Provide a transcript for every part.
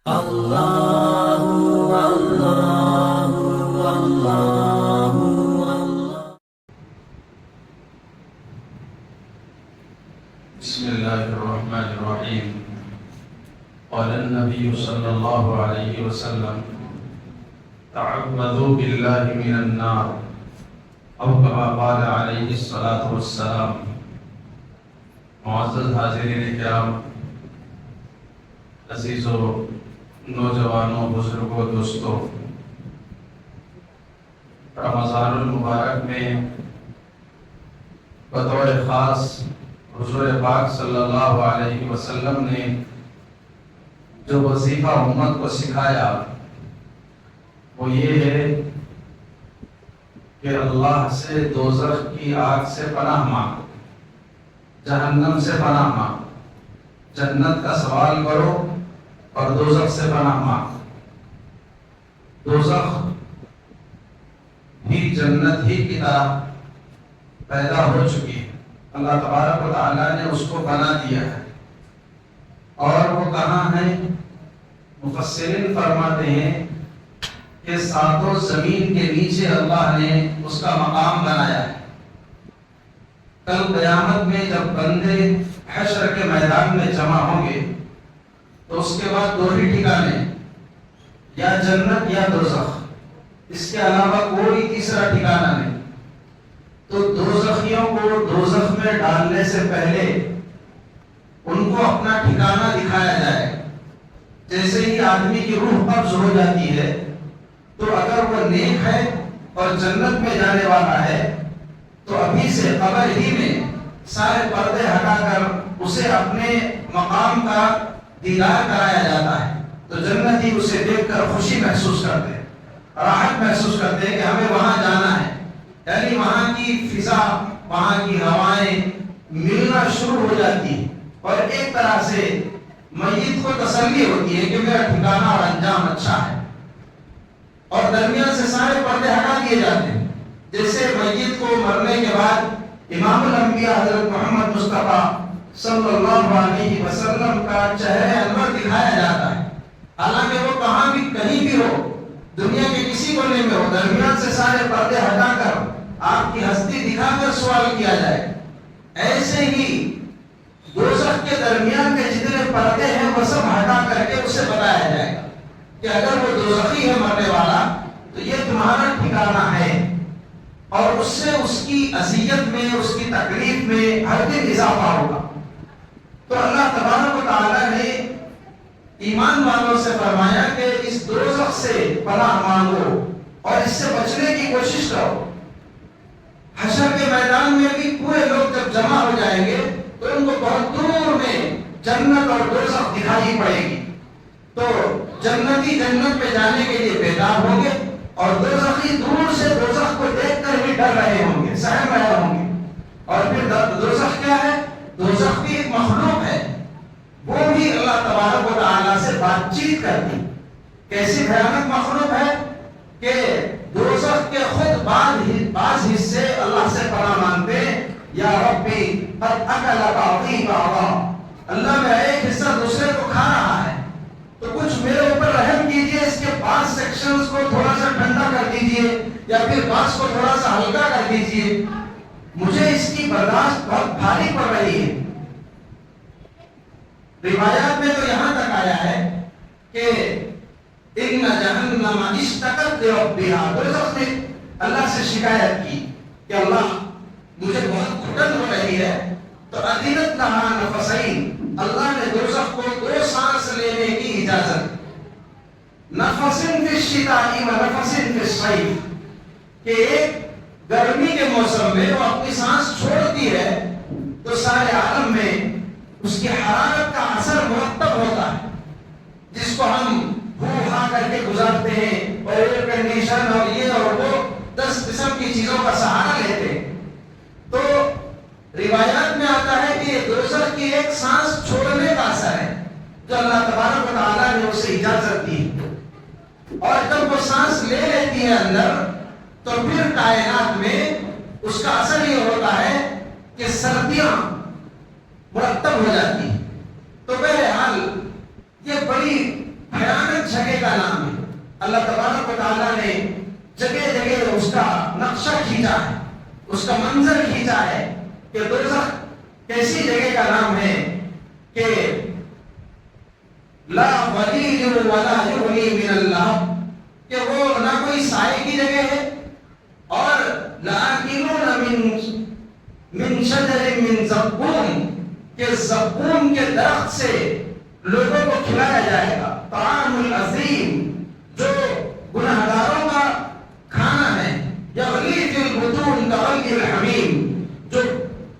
اللہ اللہ اللہ اللہ۔ بسم اللہ الرحمن الرحیم۔ قال النبی صلی اللہ علیہ وسلم تعوذوا باللہ من النار او کما قال علیہ الصلاۃ والسلام۔ معزز حاضرین کرام، عزیزو، نوجوانوں، بزرگوں، دوستوں، رمضان المبارک میں بطور خاص حضور پاک صلی اللہ علیہ وسلم نے جو وظیفہ امت کو سکھایا وہ یہ ہے کہ اللہ سے دوزخ کی آگ سے پناہ مانگ، جہنم سے پناہ مانگ، جنت کا سوال کرو اور دوزخ سے پناہ مانگ۔ دوزخ بھی جنت ہی کی طرح پیدا ہو چکی ہے، اللہ تبارک و تعالیٰ نے اس کو بنا دیا ہے۔ اور وہ کہاں ہے؟ مفسرین فرماتے ہیں کہ ساتوں زمین کے نیچے اللہ نے اس کا مقام بنایا ہے۔ کل قیامت میں جب بندے حشر کے میدان میں جمع ہوں گے تو اس کے بعد دو ہی ٹھکانے، یا جنت یا دوزخ، اس کے علاوہ کوئی تیسرا ٹھکانہ نہیں۔ تو دوزخیوں کو دوزخ میں ڈالنے سے پہلے ان کو اپنا ٹھکانہ دکھایا جائے۔ جیسے ہی آدمی کی روح قبض ہو جاتی ہے تو اگر وہ نیک ہے اور جنت میں جانے والا ہے تو ابھی سے قبر ہی میں سارے پردے ہٹا کر اسے اپنے مقام کا دیدار کرایا جاتا ہے۔ تو جنتی اسے دیکھ کر خوشی محسوس کرتے ہیں، راحت محسوس کرتے ہیں کہ ہمیں وہاں جانا ہے۔ یعنی وہاں کی فضا، وہاں کی ہوائیں ملنا شروع ہو جاتی ہیں اور ایک طرح سے میت کو تسلی ہوتی ہے کہ میرا ٹھکانہ اور انجام اچھا ہے۔ اور درمیان سے سارے پردے ہٹا دیے جاتے ہیں۔ جیسے میت کو مرنے کے بعد امام الانبیاء حضرت محمد مصطفیٰ صلی اللہ علیہ وسلم کا چہرہ انور دکھایا جاتا ہے، حالانکہ وہ کہاں بھی کہیں بھی ہو، دنیا کے کسی کونے میں ہو، درمیان سے سارے پردے ہٹا کر آپ کی ہستی دکھا کر سوال کیا جائے۔ ایسے ہی دوزخ کے درمیان کے جتنے پردے ہیں وہ سب ہٹا کر کے اسے بتایا جائے گا کہ اگر وہ دوزخی ہے مرنے والا تو یہ تمہارا ٹھکانہ ہے، اور اس سے اس کی اذیت میں، اس کی تکلیف میں ہر دن اضافہ ہوگا۔ تو اللہ تبارک و تعالیٰ نے ایمان والوں سے فرمایا کہ اس دوزخ سے پناہ مانگو اور اس سے بچنے کی کوشش کرو۔ حشر کے میدان میں بھی پورے لوگ جب جمع ہو جائیں گے تو ان کو بہت دور میں جنت اور دوزخ دکھائی پڑے گی۔ تو جنتی جنت پہ جانے کے لیے بیدار ہوں گے اور دوزخی دور سے دوزخ کو دیکھ کر ہی ڈر رہے ہوں گے، سہم رہے ہوں گے۔ اور پھر دوزخ کیا ہے؟ دوزخ بھی ایک مخلوق ہے، وہ بھی اللہ تبارک و تعالیٰ سے بات چیت کرتی۔ کیسی بھیانک مخلوق ہے کہ دوزخ کے خود بعض حصے اللہ سے پناہ مانگتے ہیں، یا ربی قد اکل بعضی بعضا، اللہ میرا ایک حصہ دوسرے کو کھا رہا ہے تو کچھ میرے اوپر رحم کیجئے، اس کے بعض سیکشنز کو تھوڑا سا ٹھنڈا کر دیجئے یا پھر بعض کو تھوڑا سا ہلکا کر دیجئے، مجھے اس کی برداشت بہت بھاری پڑ رہی ہے۔ روایات میں تو یہاں تک آیا ہے کہ ان جہنم اشتقت لربھا، دوزخ نے اللہ سے شکایت کی کہ اللہ مجھے بہت گھٹن ہو رہی ہے، تو اذنت لہا نفسین، اللہ نے دوزخ کو 2 سانس لینے کی اجازت، نفس فی الشتاء و نفس فی الصیف، کہ ایک گرمی کے موسم میں وہ اپنی سانس چھوڑتی ہے تو سارے عالم میں اس کی حرارت کا اثر مرتب ہوتا ہے، جس کو ہم ہا کر کے گزارتے ہیں اور ایئر کنڈیشن اور یہ اور وہ 10 قسم کی چیزوں کا سہارا لیتے ہیں۔ تو روایات میں آتا ہے کہ یہ دوزخ کی ایک سانس چھوڑنے کا اثر ہے جو اللہ تبارک و تعالیٰ نے اسے اجازت دی، اور جب وہ سانس لے لیتی ہے اندر تو پھر کائنات میں اس کا اثر یہ ہوتا ہے کہ سردیاں مرتب ہو جاتی ہیں۔ تو بہرحال یہ بڑی بھیانک جگہ کا نام ہے. اللہ تبارک و تعالیٰ نے جگہ جگہ اس کا نقشہ کھینچا ہے, اس کا منظر کھینچا ہے کہ دوزخ کیسی جگہ کا نام ہے کہ لا ولیل ولا یغنی من اللہب, کہ وہ نہ کوئی سائے کی جگہ ہے, اور لآکلون من شجر من زقوم, کہ زقوم کے درخت سے لوگوں کو کھلایا جائے گا. طعام العظیم, جو گناہگاروں کا کھانا ہے. یغلی فی البطون کغلی الحمیم, جو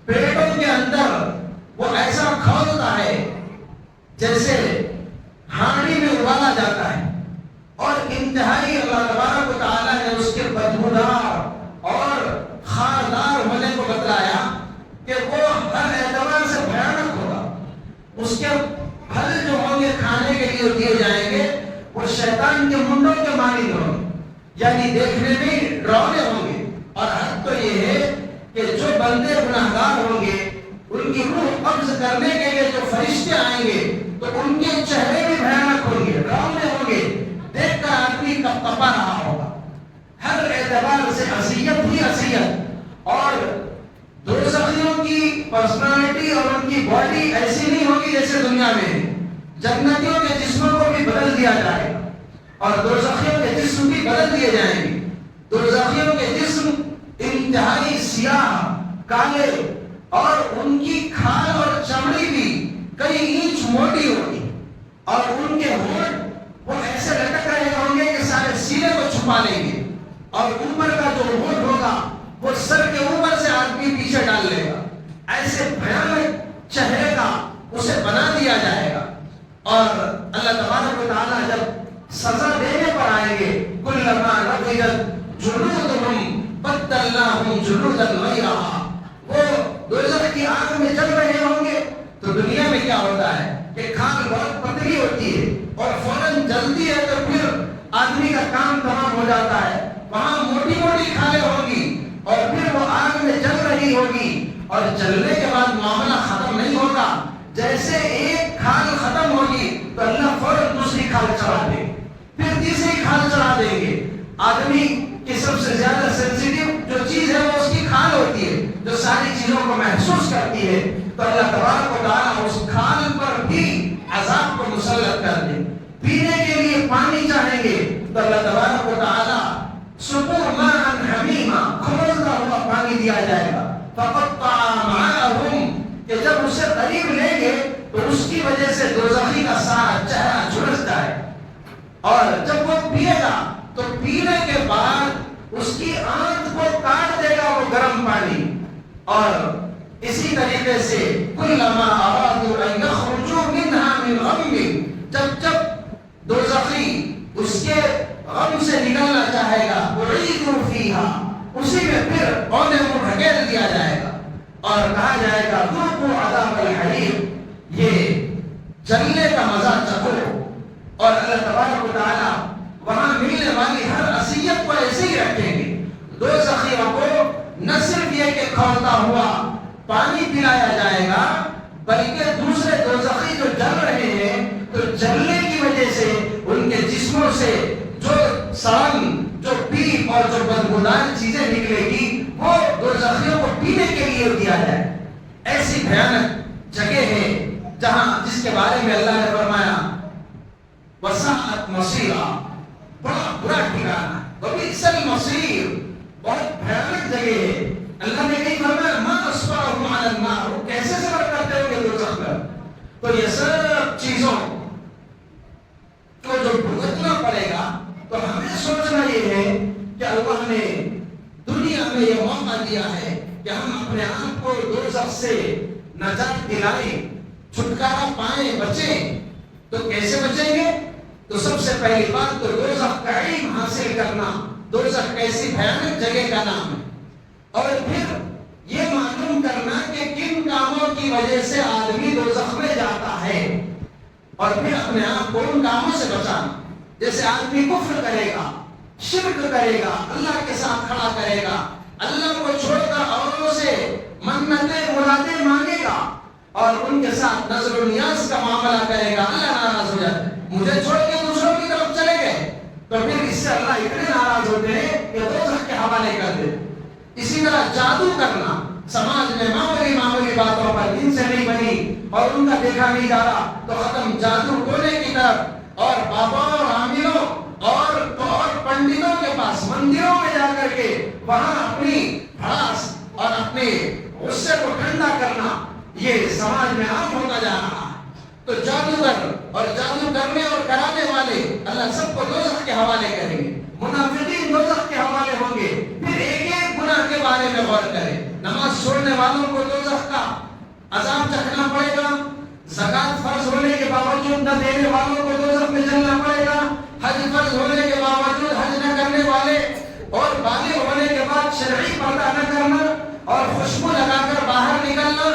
پیٹوں کے اندر وہ ایسا کھولتا ہے جیسے ہانڈی میں ابالا جاتا ہے. اور انتہائی اللہ تبارک و تعالیٰ نے اس کے بدبودار اور خاردار ہونے کو بتلایا کہ وہ ہر اعتبار سے بھیانک ہوگا. اس کے پھل جو ہوں گے کھانے کے لیے دیے جائیں گے وہ شیطان کے منڈوں کے مانند ہوں گے, یعنی دیکھنے میں ڈراؤنے ہوں گے. اور حد تو یہ ہے کہ جو بندے گناہگار ہوں گے ان کی روح قبض کرنے کے لیے جو فرشتے آئیں گے تو ان کے چہرے بھی بھیانک ہوں گے, ڈراؤنے ہوں گے, دیکھ کر آدمی کپکپا رہا ہوگا. ہر اعتبار سے اذیت ہی اذیت. اور دوزخیوں کی پرسنالٹی اور ان کی باڈی ایسی نہیں ہوگی جیسے دنیا میں ہے. جنتیوں کے جسموں کو بھی بدل دیا جائے گا اور دوزخیوں کے جسم بھی بدل دیے جائیں گے. دوزخیوں کے جسم انتہائی سیاہ کالے, اور ان کی کھال اور چمڑی بھی کئی انچ موٹی ہوگی, اور ان کے ہونٹ وہ ایسے لٹک رہے ہوں گے کہ سارے سینے کو چھپا لیں گے, اور اوپر کا جو ہونٹ ہوگا وہ سر کے اوپر سے آدمی پیچھے ڈال لے گا. ایسے بھیانک چہرے کا اسے بنا دیا جائے گا. اور اللہ تبارک و تعالیٰ جب سزا دینے پر آئیں گے, کلما نضجت جلودہم بدلناہم جلودا غیرہا, وہ دوزخ کی آگ میں جل رہے ہوں گے تو دنیا میں کیا ہوتا ہے کہ کھال بہت پتلی ہوتی ہے اور فوراً جلتی ہے تو پھر آدمی کا کام تمام ہو جاتا ہے. وہاں موٹی موٹی کھالیں ہوں گی اور پھر وہ آگ میں جل رہی ہوگی, اور جلنے کے بعد معاملہ ختم نہیں ہوگا. جیسے ایک کھال ختم ہوگی تو اللہ فوراً دوسری کھال چڑھا دے, پھر تیسری کھال چڑھا دیں گے. آدمی کی سب سے زیادہ سینسیٹیو جو چیز ہے وہ اس کی کھال ہوتی ہے, جو ساری چیزوں کو محسوس کرتی ہے. تو اللہ تبارک و تعالیٰ اس کھال پر بھی عذاب کو مسلط کر دے. پینے کے لیے پانی چاہیں گے تو اللہ تبارک و تعالیٰ سقوا ماء حمیما, کھولتا ہوا پانی دیا جائے گا. فقطع معاہم, کہ جب اسے قریب لیں گے تو اس کی وجہ سے دوزخی کا سارا چہرہ جھلس جائے, اور جب وہ پیے گا تو پینے کے بعد اس کی آنکھ کو کاٹ دے گا وہ گرم پانی. اور اسی طریقے سے کلما ارادوا ان یخرجوا منها من غم, جب جب دوزخی اس کے غم سے نکلنا چاہے گا اعیدوا فیہا, اسی میں پھر اونے منہ ڈھکیل دیا جائے گا اور کہا جائے گا ذوقوا عذاب الحریق, یہ جلنے کا مزہ چکھو. اور اللہ تبارک و تعالیٰ وہاں ملنے والی ہر اذیت کو ایسے ہی رکھیں گے. دوزخیوں کو نہ صرف یہ کہ کھولتا ہوا پانی پلایا جائے گا, بلکہ دوسرے دوزخی جو جل رہے ہیں تو جلنے کی وجہ سے ان کے جسموں سے جو سڑن, جو پیپ اور جو بدبودار چیزیں نکلے گی وہ دوزخیوں کو پینے کے لیے دیا جائے. ایسی بھیانک جگہ ہے جہاں جس کے بارے میں اللہ نے فرمایا وساعت مصیرا, بڑا برا ٹھکانہ, وبئس المصیر, بہت بھیانک جگہ ہے. اللہ نے کہیں فرمایا ما اصبرهم علی النار, وہ کیسے صبر کرتے ہوں گے دوزخ میں. تو یہ سب چیزوں کو جو بھگتنا پڑے گا تو ہمیں سوچنا یہ ہے کہ اللہ نے دنیا میں یہ موقع دیا ہے کہ ہم اپنے آپ کو دوزخ سے نجات دلائیں, چھٹکارا پائیں, بچیں. تو کیسے بچیں گے؟ تو سب سے پہلی بات تو دوزخ کا علم حاصل کرنا. دوزخ ایسی بھیانک جگہ کا نام ہے, اور پھر یہ معلوم کرنا کہ کن کاموں کی وجہ سے آدمی دوزخ میں جاتا ہے, اور پھر اپنے آپ کو ان کاموں سے بچانا. جیسے آدمی کفر کرے گا, شرک کرے گا, اللہ کے ساتھ کھڑا کرے گا, اللہ کو چھوڑ کر اوروں سے منتیں مرادیں مانگے گا اور ان کے ساتھ نظر و نیاز کا معاملہ کرے گا, اللہ ناراض ہو جاتا ہے. مجھے چھوڑ کے دوسروں کی طرف ہوتے ہیں یہ دوزخ کے حوالے کر دے. اسی طرح جادو کرنا سماج میں معمولی باتوں پر ان سے نہیں بنی اور ان کا دیکھا نہیں جا رہا تو ختم جادو ٹونے کی طرف اور باباؤں اور عاملوں اور پنڈتوں کے پاس مندروں میں جا کر کے وہاں اپنی بھڑاس اور اپنے غصے کو ٹھنڈا کرنا یہ سماج میں عام ہوتا جا رہا ہے. تو جادوگر اور جادو کرنے اور کرانے والے اللہ سب کو دوزخ کے حوالے کریں گے. منافقین دوزخ کے حوالے ہوں گے. پھر ایک ایک گناہ کے بارے میں غور کریں. نماز چھوڑنے والوں کو دوزخ کا عذاب چکھنا پڑے گا. زکات فرض ہونے کے باوجود نہ دینے والوں کو دوزخ میں جلنا پڑے گا. حج فرض ہونے کے باوجود حج نہ کرنے والے اور بالغ ہونے کے بعد شرعی پردہ نہ کرنا اور خوشبو لگا کر باہر نکلنا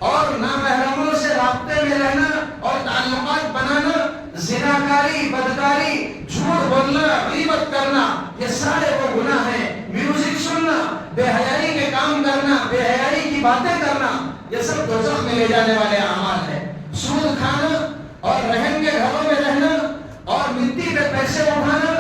اور نامحرموں سے رابطے میں رہنا اور تعلقات بنانا، زناکاری، بدکاری، جھوٹ بولنا، غیبت کرنا، یہ سارے وہ گناہ ہیں. میوزک سننا، بے حیائی کے کام کرنا، بے حیائی کی باتیں کرنا، یہ سب دوزخ میں لے جانے والے اعمال ہیں. سود کھانا اور رہن کے گھروں میں رہنا اور مٹی پہ پیسے اٹھانا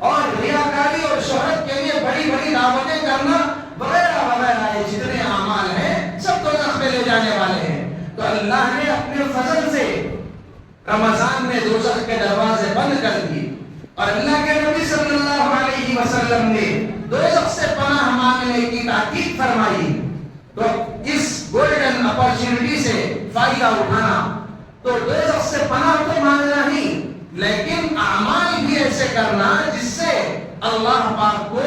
اور ریاکاری اور شہرت کے لیے بڑی بڑی دعوتیں کرنا وغیرہ وغیرہ، یہ جتنے اعمال ہیں سب دوزخ میں لے جانے والے ہیں. تو اللہ نے اپنے فضل سے رمضان میں دوزخ کے دروازے بند کر دیے اور اللہ کے نبی صلی اللہ علیہ وسلم نے دوزخ سے پناہ مانگنے کی تاکید فرمائی. تو اس گولڈن اپرچونٹی سے فائدہ اٹھانا، تو دوزخ سے پناہ تو مانگنا ہی لیکن اعمال بھی ایسے کرنا جس سے اللہ پاک کو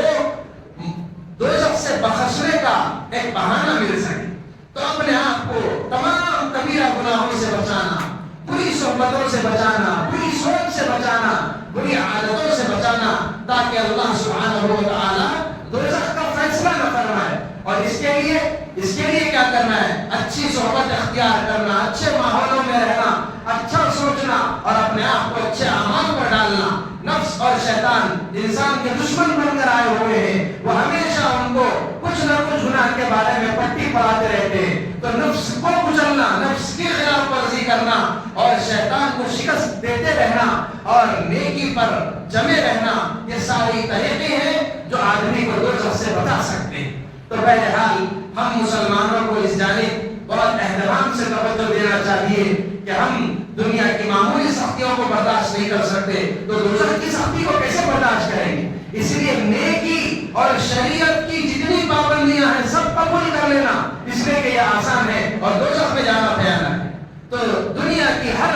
دوزخ سے بخشنے کا ایک بہانہ مل سکے. تو اپنے آپ کو تمام کبیرہ گناہوں سے بچانا، بری صحبتوں سے بچانا، بری سوچ سے بچانا، بری عادتوں سے بچانا، تاکہ اللہ سبحانہ و تعالی دوزخ کا فیصلہ نہ فرمائے. اور اس کے لیے کیا کرنا ہے؟ اچھی صحبت اختیار کرنا، اچھے ماحولوں میں رہنا، اچھا سوچنا اور اپنے آپ کو اچھے اعمال پر ڈالنا. نفس اور شیطان انسان کے دشمن بن کر آئے ہوئے ہیں، وہ ہمیشہ ان کو کچھ نہ کچھ گناہ کے بارے میں پٹی پڑھاتے رہتے ہیں. تو نفس کو کچلنا، نفس کی خلاف ورزی کرنا اور شیطان کو شکست دیتے رہنا اور نیکی پر جمے رہنا، یہ ساری طریقے ہیں جو آدمی کو دوزخ سے بچا سکتے ہیں. تو بہرحال ہم مسلمانوں کو اس جانب بہت اہتمام سے توجہ دینا چاہیے کہ ہم دنیا کی معمولی سختیوں کو برداشت نہیں کر سکتے تو دوزخ کی سختی کو کیسے برداشت کریں گے؟ اس لیے نیکی اور شریعت کی جتنی پابندیاں ہیں سب قبول کر لینا، اس لیے کہ یہ آسان ہے اور دوزخ میں جانا بھیانک ہے. تو دنیا کی ہر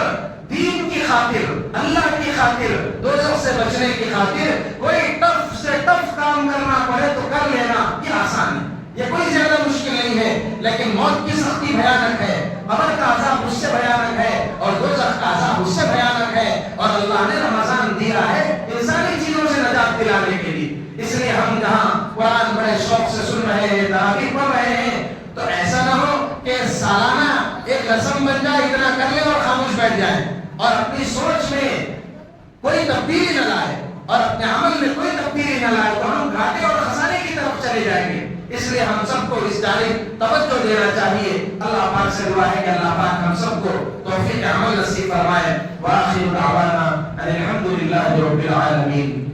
دین کی خاطر، اللہ کی خاطر، دوزخ سے بچنے کی خاطر کوئی ٹف سے ٹف کام کرنا پڑے تو کر لینا، یہ آسان ہے، یہ کوئی زیادہ مشکل نہیں ہے. لیکن موت کی سختی بھیانک ہے، قبر کا عذاب اس سے بھیانک ہے اور دوزخ کا عذاب اس سے بھیانک ہے. اور اللہ نے رمضان دیا ہے انسانی چیزوں سے نجات دلانے کے لیے. اس لیے ہم جہاں قرآن بڑے شوق سے سن رہے ہیں، تراویح پڑھ رہے ہیں، تو ایسا نہ ہو کہ سالانہ ایک رسم بن جائے، اتنا کر لیں اور خاموش بیٹھ جائیں اور اپنی سوچ میں کوئی تبدیلی نہ لائے اور اپنے عمل میں کوئی تبدیلی نہ لائے تو ہم گھاٹے اور خسارے کی طرف چلے جائیں گے. اس لیے ہم سب کو اس جانب توجہ دینا چاہیے. اللہ پاک سے دعا ہے کہ اللہ پاک ہم سب کو توفیق عمل نصیب فرمائے. وآخر دعوانا الحمد للہ رب العالمین.